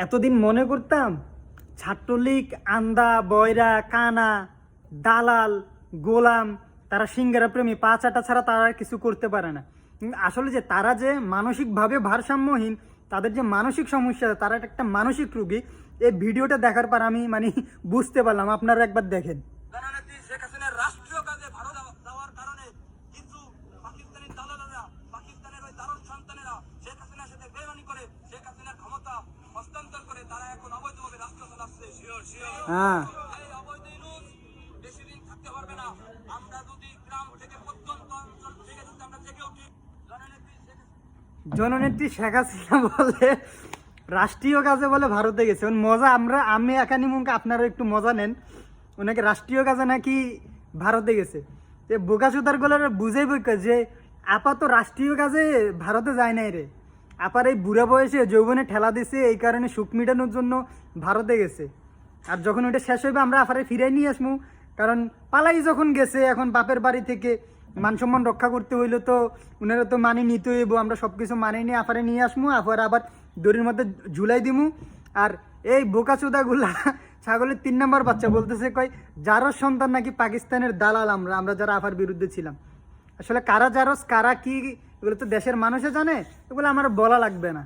এতদিন মনে করতাম ছাত্রলীগ, আন্দা, বয়রা, কানা, দালাল, গোলাম, তারা সিঙ্গারা প্রেমী, পাঁচ আটা ছাড়া তারা আর কিছু করতে পারে না। কিন্তু আসলে যে তারা যে মানসিকভাবে ভারসাম্যহীন, তাদের যে মানসিক সমস্যা, তারা একটা মানসিক রোগী। এই ভিডিওটা দেখার পর আমি বুঝতে পারলাম। আপনারা একবার দেখেন। শেখ হাসিনার রাষ্ট্রীয় কাজে ভারত যাওয়ার কারণে কিছু পাকিস্তানি দালালেরা, পাকিস্তানের ওই দারুণ সন্তানেরা শেখ হাসিনার সাথে বেইমানি করে শেখ হাসিনার ক্ষমতা হস্তান্তর করে তারা এখন অবৈধভাবে রাষ্ট্র চালাচ্ছে। এই অবৈধ ইউনুস বেশি দিন থাকতে পারবে না। আমরা যদি গ্রাম থেকে প্রত্যন্ত অঞ্চল থেকে যদি আমরা জেগে উঠি, জননেত্রী শেখ হাসিনা বলে রাষ্ট্রীয় কাজে বলে ভারতে গেছে। মজা আমি একানি মুখে আপনারা একটু মজা নেন। ওনাকে রাষ্ট্রীয় কাজে নাকি ভারতে গেছে। বোকা সুতার গলার বুঝেই বইকা যে আপা তো রাষ্ট্রীয় কাজে ভারতে যায় নাই রে। আপার এই বুড়া বয়সে যৌবনে ঠেলা দিছে, এই কারণে সুখ মিটানোর জন্য ভারতে গেছে। আর যখন ওইটা শেষ হইবে আমরা আপারে ফিরাই নিয়ে আসমু। কারণ পালাই যখন গেছে, এখন বাপের বাড়ি থেকে মান সম্মান রক্ষা করতে হইলে তো উনারা তো মানি নিতে হইব। আমরা সব কিছু মানি নিয়ে আপারে নিয়ে আসমু, আপার আবার দড়ির মধ্যে ঝুলাই দিমু। আর এই বোকাচোদাগুলা ছাগলের 3 নম্বর বাচ্চা বলতেছে কয় জারস সন্তান নাকি পাকিস্তানের দালাল। আমরা যারা আপার বিরুদ্ধে ছিলাম, আসলে কারা জারস কারা কি এগুলো তো দেশের মানুষে জানে, এগুলো আমার বলা লাগবে না।